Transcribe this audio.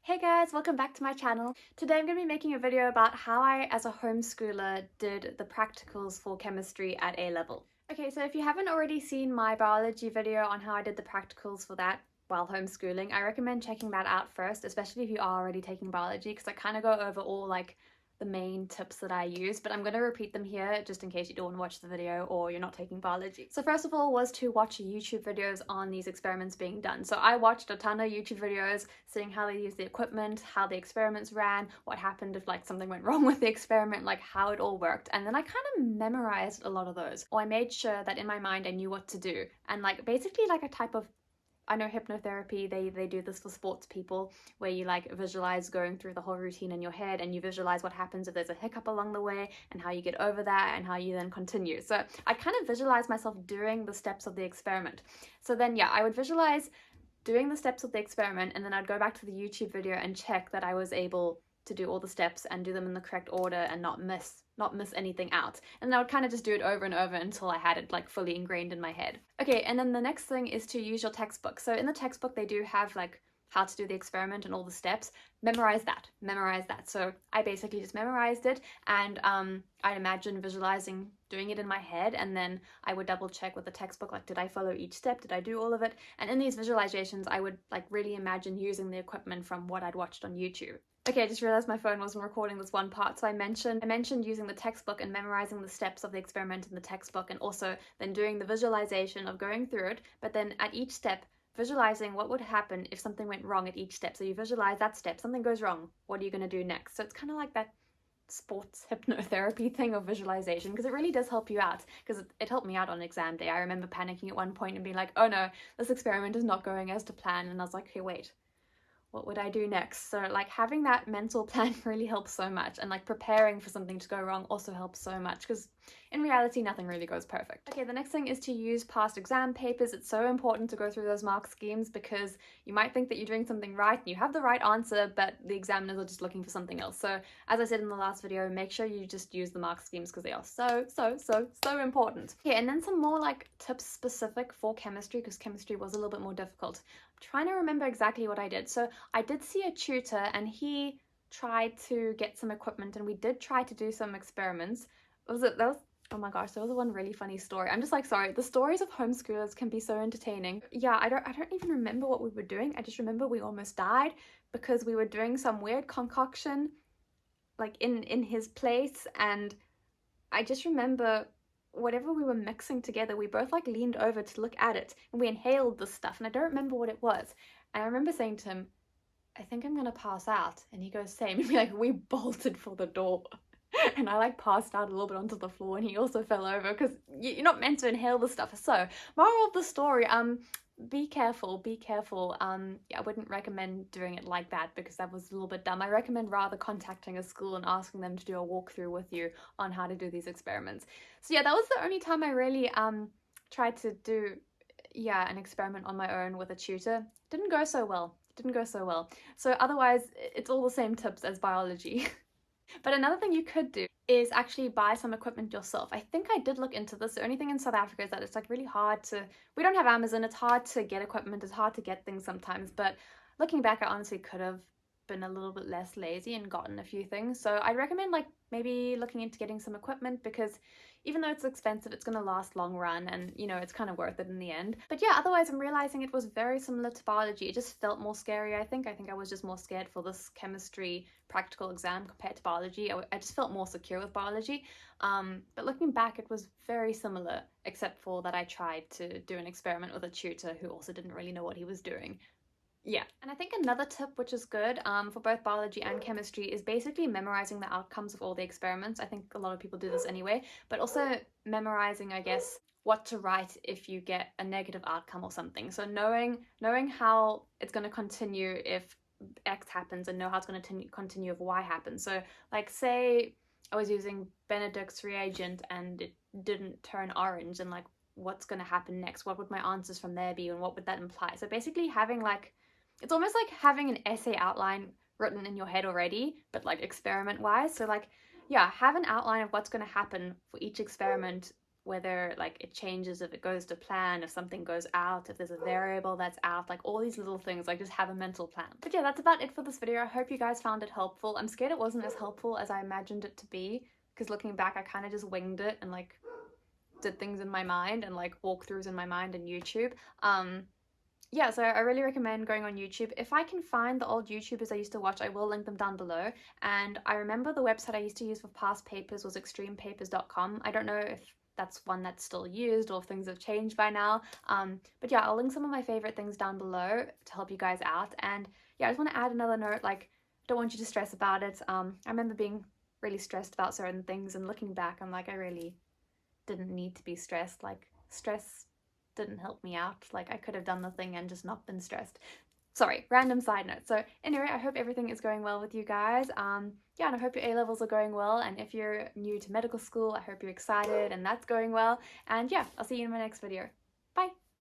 Hey guys, welcome back to my channel. Today I'm going to be making a video about how I, as a homeschooler, did the practicals for chemistry at A level. Okay, so if you haven't already seen my biology video on how I did the practicals for that while homeschooling, I recommend checking that out first, especially if you are already taking biology, because I kind of go over all the main tips that I use, but I'm going to repeat them here just in case you don't want to watch the video or you're not taking biology. So first of all was to watch YouTube videos on these experiments being done. So I watched a ton of YouTube videos seeing how they use the equipment, how the experiments ran, what happened if something went wrong with the experiment, how it all worked. And then I kind of memorized a lot of those, or I made sure that in my mind I knew what to do. And basically a type of, I know hypnotherapy, they do this for sports people, where you visualize going through the whole routine in your head, and you visualize what happens if there's a hiccup along the way and how you get over that and how you then continue. So I kind of visualize myself doing the steps of the experiment. So then I would visualize doing the steps of the experiment, and then I'd go back to the YouTube video and check that I was able to do all the steps and do them in the correct order and not miss anything out. And then I would kind of just do it over and over until I had it fully ingrained in my head. Okay, and then the next thing is to use your textbook. So in the textbook they do have how to do the experiment and all the steps. Memorize that. So I basically just memorized it, and I'd imagine visualizing doing it in my head, and then I would double check with the textbook, did I follow each step? Did I do all of it? And in these visualizations I would really imagine using the equipment from what I'd watched on YouTube. Okay, I just realized my phone wasn't recording this one part, so I mentioned using the textbook and memorizing the steps of the experiment in the textbook, and also then doing the visualization of going through it, but then at each step visualizing what would happen if something went wrong at each step. So you visualize that step, something goes wrong, what are you going to do next? So it's kind of like that sports hypnotherapy thing of visualization, because it really does help you out, because it helped me out on exam day. I remember panicking at one point and being like, oh no, this experiment is not going as to plan, and I was like, okay, wait, what would I do next? So having that mental plan really helps so much, and preparing for something to go wrong also helps so much, because in reality nothing really goes perfect. Okay, the next thing is to use past exam papers. It's so important to go through those mark schemes, because you might think that you're doing something right and you have the right answer, but the examiners are just looking for something else. So as I said in the last video, make sure you just use the mark schemes, because they are so important. Okay, and then some more tips specific for chemistry, because chemistry was a little bit more difficult. I'm trying to remember exactly what I did. So I did see a tutor, and he tried to get some equipment, and we did try to do some experiments. Oh my gosh, there was one really funny story. I'm just sorry, the stories of homeschoolers can be so entertaining. Yeah, I don't even remember what we were doing. I just remember we almost died because we were doing some weird concoction in his place, and I just remember whatever we were mixing together, we both leaned over to look at it, and we inhaled this stuff, and I don't remember what it was. And I remember saying to him, I think I'm gonna pass out. And he goes, same. And we bolted for the door. And I passed out a little bit onto the floor, and he also fell over, because you're not meant to inhale the stuff. So moral of the story, be careful. Yeah, I wouldn't recommend doing it like that, because that was a little bit dumb. I recommend rather contacting a school and asking them to do a walkthrough with you on how to do these experiments. So yeah, that was the only time I really tried to do an experiment on my own with a tutor. Didn't go so well. So otherwise it's all the same tips as biology. But another thing you could do is actually buy some equipment yourself. I think I did look into this. The only thing in South Africa is that it's really hard to, we don't have Amazon, it's hard to get equipment, it's hard to get things sometimes. But looking back, I honestly could have been a little bit less lazy and gotten a few things. So I'd recommend maybe looking into getting some equipment, because even though it's expensive, it's going to last long run, and it's kind of worth it in the end. But yeah, otherwise I'm realizing it was very similar to biology. It just felt more scary. I think I was just more scared for this chemistry practical exam compared to biology. I just felt more secure with biology. But looking back, it was very similar, except for that I tried to do an experiment with a tutor who also didn't really know what he was doing. Yeah, and I think another tip which is good for both biology and chemistry is basically memorizing the outcomes of all the experiments. I think a lot of people do this anyway, but also memorizing, I guess, what to write if you get a negative outcome or something. So knowing how it's going to continue if X happens, and know how it's going to continue if Y happens. So say I was using Benedict's reagent and it didn't turn orange, and what's going to happen next? What would my answers from there be, and what would that imply? So basically having it's almost like having an essay outline written in your head already, but experiment wise. So yeah, have an outline of what's going to happen for each experiment whether like it changes if it goes to plan, if something goes out, if there's a variable that's out, like all these little things, like just have a mental plan. But yeah, that's about it for this video. I hope you guys found it helpful. I'm scared it wasn't as helpful as I imagined it to be, because looking back I kind of just winged it and like did things in my mind and like walkthroughs in my mind and YouTube. Yeah, so I really recommend going on YouTube. If I can find the old YouTubers I used to watch, I will link them down below. And I remember the website I used to use for past papers was extremepapers.com. I don't know if that's one that's still used or if things have changed by now. But yeah, I'll link some of my favorite things down below to help you guys out. And yeah, I just want to add another note, like, don't want you to stress about it. I remember being really stressed about certain things, and looking back, I'm like, I really didn't need to be stressed. Like, stress didn't help me out. Like, I could have done the thing and just not been stressed. Sorry, random side note. So anyway, I hope everything is going well with you guys. Yeah, and I hope your A-levels are going well. And if you're new to medical school, I hope you're excited and that's going well. And yeah, I'll see you in my next video.